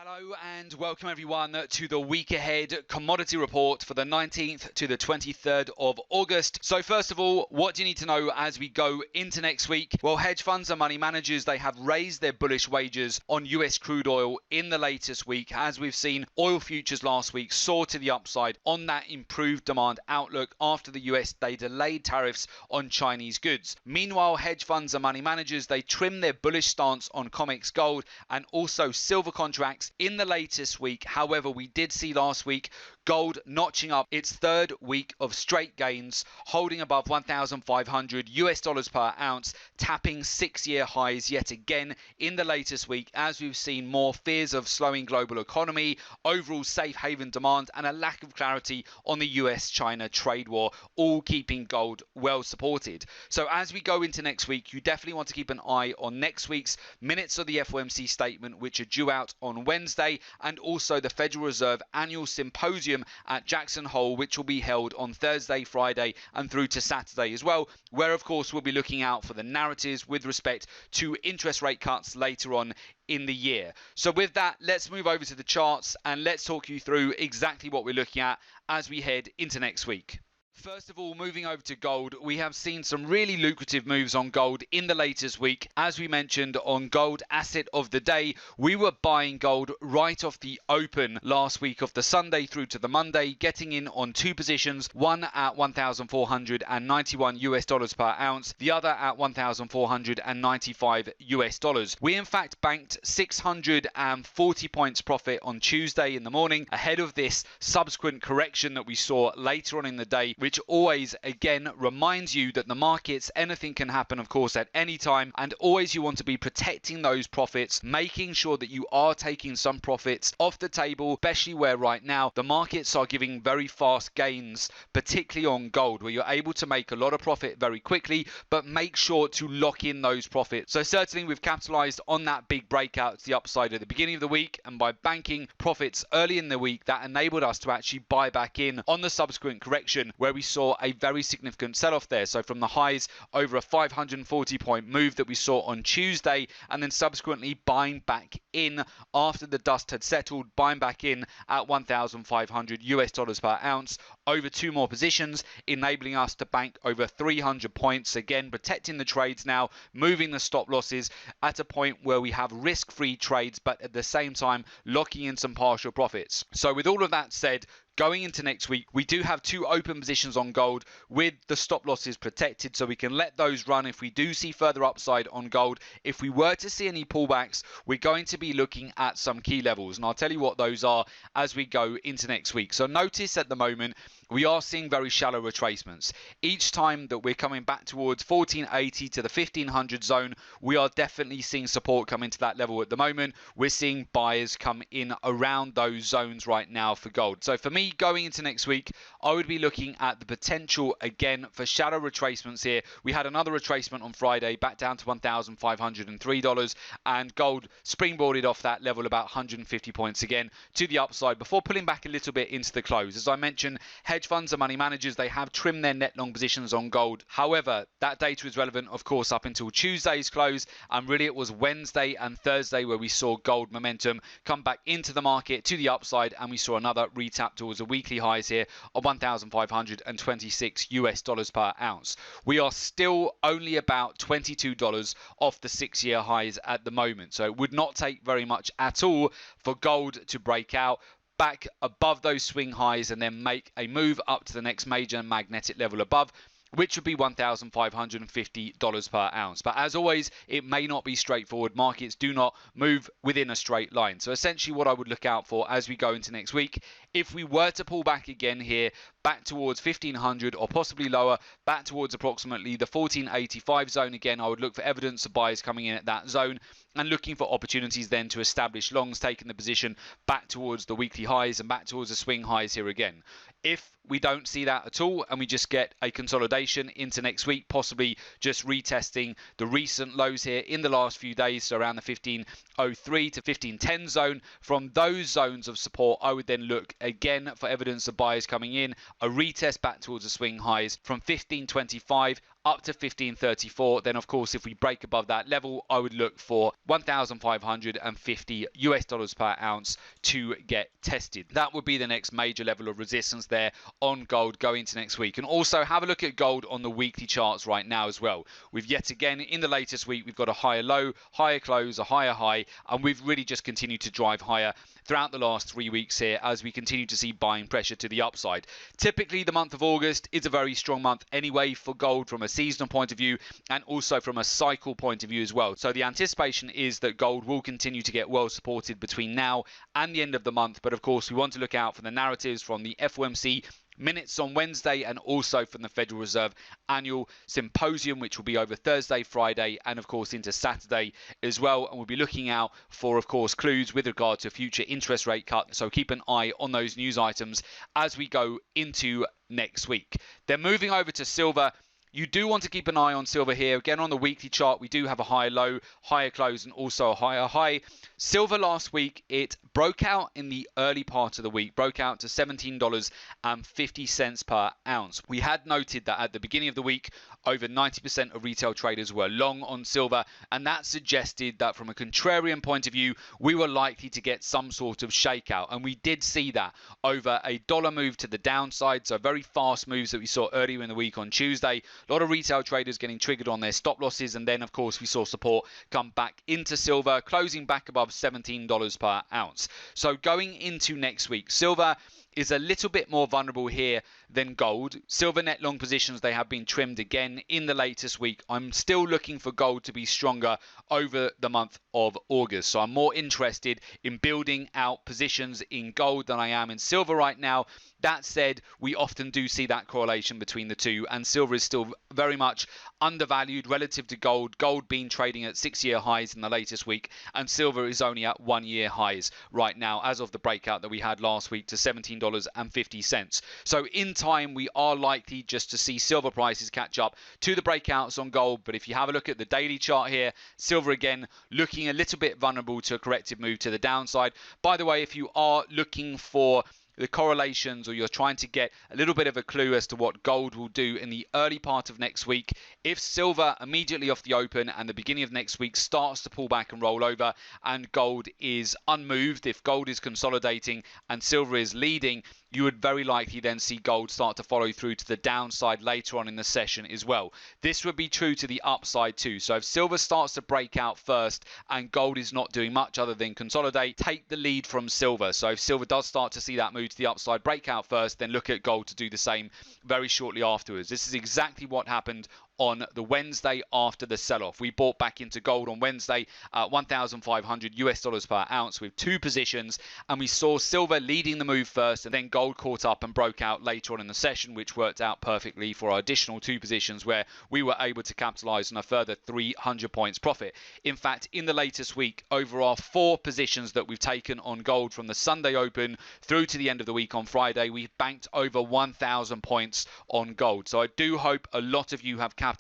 Hello and welcome everyone to the week ahead commodity report for the 19th to the 23rd of August. So first of all, what do you need to know as we go into next week? Well, hedge funds and money managers, they have raised their bullish wagers on US crude oil in the latest week. As we've seen, oil futures last week soar to the upside on that improved demand outlook after the US, they delayed tariffs on Chinese goods. Meanwhile, hedge funds and money managers, they trimmed their bullish stance on COMEX gold and also silver contracts in the latest week. However, we did see last week gold notching up its third week of straight gains, holding above 1,500 US dollars per ounce, tapping 6-year highs yet again in the latest week, as we've seen more fears of slowing global economy, overall safe haven demand, and a lack of clarity on the US-China trade war, all keeping gold well supported. So as we go into next week, you definitely want to keep an eye on next week's minutes of the FOMC statement, which are due out on Wednesday, and also the Federal Reserve annual symposium at Jackson Hole, which will be held on Thursday, Friday, and through to Saturday as well, where of course we'll be looking out for the narratives with respect to interest rate cuts later on in the year. So with that, let's move over to the charts and let's talk you through exactly what we're looking at as we head into next week. First of all, moving over to gold, we have seen some really lucrative moves on gold in the latest week. As we mentioned on Gold Asset of the Day, we were buying gold right off the open last week of the Sunday through to the Monday, getting in on two positions, one at 1,491 US dollars per ounce, the other at 1,495 US dollars. We in fact banked 640 points profit on Tuesday in the morning ahead of this subsequent correction that we saw later on in the day, which always again reminds you that the markets, anything can happen of course at any time, and always you want to be protecting those profits, making sure that you are taking some profits off the table, especially where right now the markets are giving very fast gains, particularly on gold, where you're able to make a lot of profit very quickly, but make sure to lock in those profits. So certainly we've capitalized on that big breakout to the upside at the beginning of the week, and by banking profits early in the week, that enabled us to actually buy back in on the subsequent correction, where we saw a very significant sell-off there. So from the highs, over a 540 point move that we saw on Tuesday, and then subsequently buying back in after the dust had settled, buying back in at 1,500 US dollars per ounce over two more positions, enabling us to bank over 300 points, again protecting the trades now, moving the stop losses at a point where we have risk-free trades, but at the same time locking in some partial profits. So with all of that said, going into next week, we do have two open positions on gold with the stop losses protected, so we can let those run if we do see further upside on gold. If we were to see any pullbacks, we're going to be looking at some key levels, and I'll tell you what those are as we go into next week. So notice at the moment, we are seeing very shallow retracements. Each time that we're coming back towards 1480 to the 1500 zone, we are definitely seeing support come into that level at the moment. We're seeing buyers come in around those zones right now for gold. So for me, going into next week, I would be looking at the potential again for shallow retracements here. We had another retracement on Friday back down to $1,503, and gold springboarded off that level about 150 points again to the upside before pulling back a little bit into the close. As I mentioned, hedge funds and money managers, they have trimmed their net long positions on gold. However, that data is relevant of course up until Tuesday's close, and really it was Wednesday and Thursday where we saw gold momentum come back into the market to the upside, and we saw another retap towards the weekly highs here of 1,526 US dollars per ounce. We are still only about $22 off the 6-year highs at the moment, so it would not take very much at all for gold to break out back above those swing highs and then make a move up to the next major magnetic level above, which would be $1,550 per ounce. But as always, it may not be straightforward. Markets do not move within a straight line. So essentially what I would look out for as we go into next week, if we were to pull back again here, back towards 1500 or possibly lower, back towards approximately the 1485 zone, again, I would look for evidence of buyers coming in at that zone and looking for opportunities then to establish longs, taking the position back towards the weekly highs and back towards the swing highs here again. If we don't see that at all and we just get a consolidation into next week, possibly just retesting the recent lows here in the last few days, so around the 1503 to 1510 zone, from those zones of support I would then look again for evidence of buyers coming in, a retest back towards the swing highs from 1525 up to 1534. Then of course, if we break above that level, I would look for 1,550 US dollars per ounce to get tested. That would be the next major level of resistance there on gold going into next week. And also have a look at gold on the weekly charts right now as well. We've yet again in the latest week, we've got a higher low, higher close, a higher high, and we've really just continued to drive higher throughout the last 3 weeks here as we continue to see buying pressure to the upside. Typically the month of August is a very strong month anyway for gold from a seasonal point of view and also from a cycle point of view as well. So the anticipation is that gold will continue to get well supported between now and the end of the month. But of course we want to look out for the narratives from the FOMC minutes on Wednesday and also from the Federal Reserve annual symposium, which will be over Thursday, Friday, and of course into Saturday as well. And we'll be looking out for, of course, clues with regard to future interest rate cut. So keep an eye on those news items as we go into next week. Then moving over to silver. You do want to keep an eye on silver here. Again, on the weekly chart, we do have a higher low, higher close, and also a higher high. Silver last week, it broke out in the early part of the week, broke out to $17.50 per ounce. We had noted that at the beginning of the week, over 90% of retail traders were long on silver, and that suggested that from a contrarian point of view, we were likely to get some sort of shakeout. And we did see that over a dollar move to the downside, so very fast moves that we saw earlier in the week on Tuesday. A lot of retail traders getting triggered on their stop losses, and then of course we saw support come back into silver, closing back above $17 per ounce. So going into next week, silver is a little bit more vulnerable here than gold. Silver net long positions, they have been trimmed again in the latest week. I'm still looking for gold to be stronger over the month of August. So I'm more interested in building out positions in gold than I am in silver right now. That said, we often do see that correlation between the two, and silver is still very much undervalued relative to gold. Gold being trading at 6-year highs in the latest week, and silver is only at 1-year highs right now as of the breakout that we had last week to $17.50. So in time, we are likely just to see silver prices catch up to the breakouts on gold. But if you have a look at the daily chart here, silver again looking a little bit vulnerable to a corrective move to the downside. By the way, if you are looking for the correlations, or you're trying to get a little bit of a clue as to what gold will do in the early part of next week, if silver immediately off the open and the beginning of next week starts to pull back and roll over and gold is unmoved, if gold is consolidating and silver is leading, you would very likely then see gold start to follow through to the downside later on in the session as well. This would be true to the upside too. So if silver starts to break out first and gold is not doing much other than consolidate, take the lead from silver. So if silver does start to see that move to the upside, break out first, then look at gold to do the same very shortly afterwards. This is exactly what happened on the Wednesday after the sell-off. We bought back into gold on Wednesday at 1,500 US dollars per ounce with 2 positions, and we saw silver leading the move first, and then gold caught up and broke out later on in the session, which worked out perfectly for our additional 2 positions where we were able to capitalize on a further 300 points profit. In fact, in the latest week, over our 4 positions that we've taken on gold from the Sunday open through to the end of the week on Friday, we've banked over 1,000 points on gold. So I do hope a lot of you have capitalized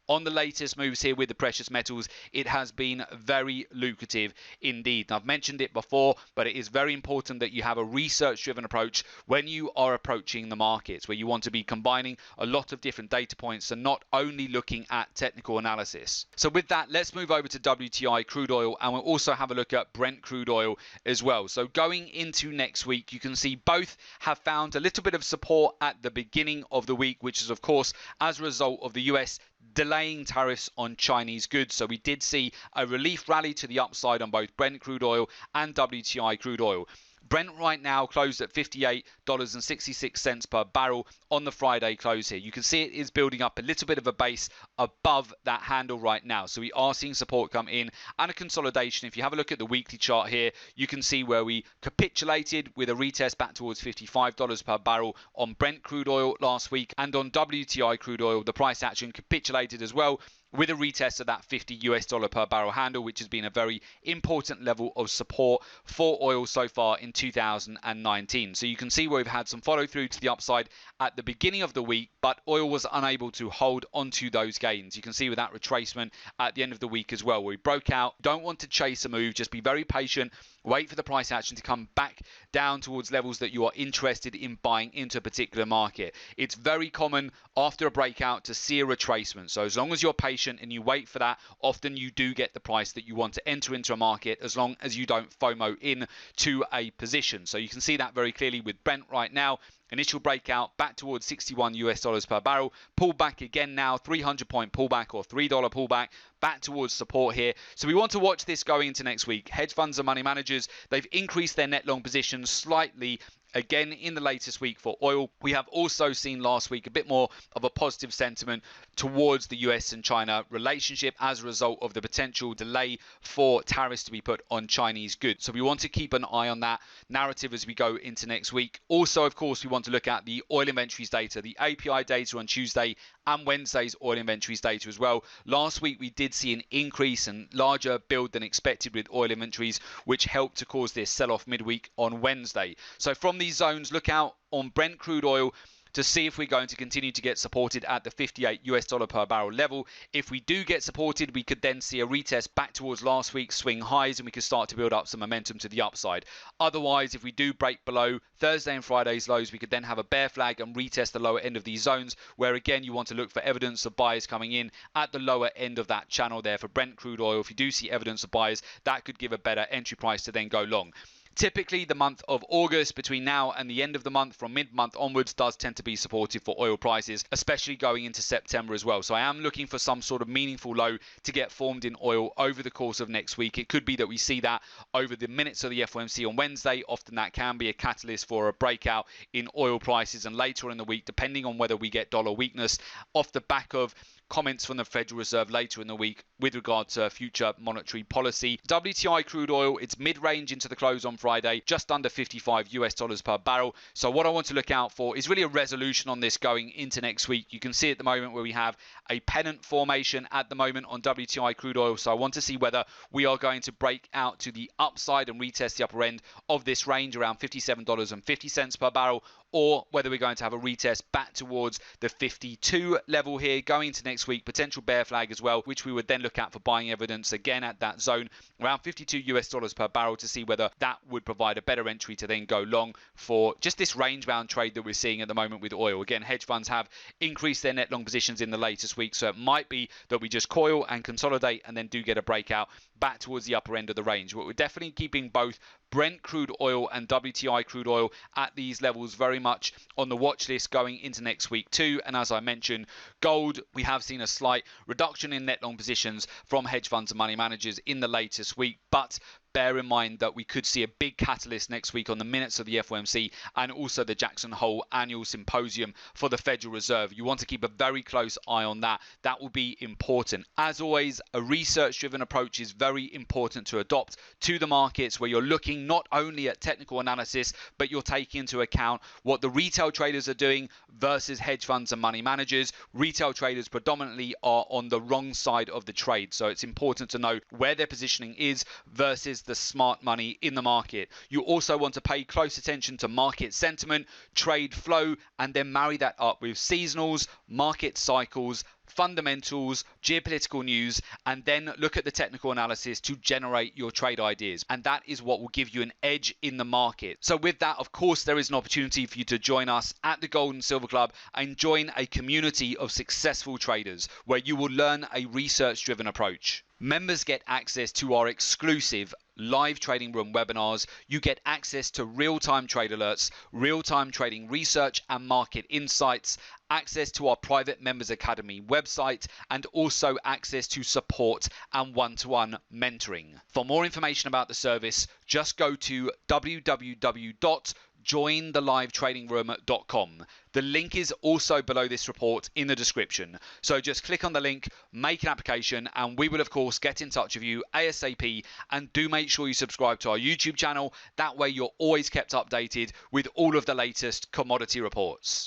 on the latest moves here with the precious metals. It has been very lucrative indeed. I've mentioned it before, but it is very important that you have a research-driven approach when you are approaching the markets, where you want to be combining a lot of different data points and not only looking at technical analysis. So with that, let's move over to WTI crude oil, and we'll also have a look at Brent crude oil as well. So going into next week, you can see both have found a little bit of support at the beginning of the week, which is of course as a result of the US delaying tariffs on Chinese goods. So we did see a relief rally to the upside on both Brent crude oil and WTI crude oil. Brent right now closed at $58.66 per barrel on the Friday close here. You can see it is building up a little bit of a base above that handle right now. So we are seeing support come in and a consolidation. If you have a look at the weekly chart here, you can see where we capitulated with a retest back towards $55 per barrel on Brent crude oil last week, and on WTI crude oil, the price action capitulated as well with a retest of that $50 per barrel handle, which has been a very important level of support for oil so far in 2019. So you can see where we've had some follow through to the upside at the beginning of the week, but oil was unable to hold onto those gains. You can see with that retracement at the end of the week as well, where we broke out. Don't want to chase a move, just be very patient Wait for the price action to come back down towards levels that you are interested in buying into a particular market. It's very common after a breakout to see a retracement. So as long as you're patient and you wait for that, often you do get the price that you want to enter into a market, as long as you don't FOMO in to a position. So you can see that very clearly with Brent right now. Initial breakout back towards $61 per barrel, pull back again now, 300-point pullback or $3 pullback back towards support here. So we want to watch this going into next week. Hedge funds and money managers, they've increased their net long positions slightly again in the latest week for oil. We have also seen last week a bit more of a positive sentiment towards the US and China relationship as a result of the potential delay for tariffs to be put on Chinese goods. So we want to keep an eye on that narrative as we go into next week. Also, of course, we want to look at the oil inventories data, the API data on Tuesday and Wednesday's oil inventories data as well. Last week, we did see an increase and larger build than expected with oil inventories, which helped to cause this sell-off midweek on Wednesday. So from these zones, look out on Brent crude oil to see if we're going to continue to get supported at the $58 per barrel level. If we do get supported, we could then see a retest back towards last week's swing highs and we could start to build up some momentum to the upside. Otherwise, if we do break below Thursday and Friday's lows, we could then have a bear flag and retest the lower end of these zones, where again you want to look for evidence of buyers coming in at the lower end of that channel there for Brent crude oil. If you do see evidence of buyers, that could give a better entry price to then go long. Typically, the month of August, between now and the end of the month, from mid-month onwards, does tend to be supportive for oil prices, especially going into September as well. So I am looking for some sort of meaningful low to get formed in oil over the course of next week. It could be that we see that over the minutes of the FOMC on Wednesday. Often that can be a catalyst for a breakout in oil prices, and later in the week, depending on whether we get dollar weakness off the back of comments from the Federal Reserve later in the week with regard to future monetary policy. WTI crude oil, it's mid-range into the close on Friday, just under $55 per barrel. So what I want to look out for is really a resolution on this going into next week. You can see at the moment where we have a pennant formation at the moment on WTI crude oil. So I want to see whether we are going to break out to the upside and retest the upper end of this range around $57.50 per barrel, or whether we're going to have a retest back towards the 52 level here going into next week. Potential bear flag as well, which we would then look at for buying evidence again at that zone around $52 per barrel to see whether that would provide a better entry to then go long for just this range bound trade that we're seeing at the moment with oil. Again, hedge funds have increased their net long positions in the latest week, so it might be that we just coil and consolidate and then do get a breakout back towards the upper end of the range. But we're definitely keeping both Brent crude oil and WTI crude oil at these levels very much on the watch list going into next week too. And as I mentioned, gold, we have seen a slight reduction in net long positions from hedge funds and money managers in the latest week, but bear in mind that we could see a big catalyst next week on the minutes of the FOMC and also the Jackson Hole annual symposium for the Federal Reserve. You want to keep a very close eye on that. That will be important. As always, a research-driven approach is very important to adopt to the markets, where you're looking not only at technical analysis, but you're taking into account what the retail traders are doing versus hedge funds and money managers. Retail traders predominantly are on the wrong side of the trade, so it's important to know where their positioning is versus the smart money in the market. You also want to pay close attention to market sentiment, trade flow, and then marry that up with seasonals, market cycles, fundamentals, geopolitical news, and then look at the technical analysis to generate your trade ideas. And that is what will give you an edge in the market. So with that, of course, there is an opportunity for you to join us at the Gold and Silver Club and join a community of successful traders where you will learn a research-driven approach. Members get access to our exclusive live trading room webinars. You get access to real-time trade alerts, real-time trading research and market insights, access to our private Members Academy website, and also access to support and one-to-one mentoring. For more information about the service, just go to www.jointhelivetradingroom.com. The link is also below this report in the description. So just click on the link, make an application, and we will of course get in touch with you ASAP. And do make sure you subscribe to our YouTube channel. That way you're always kept updated with all of the latest commodity reports.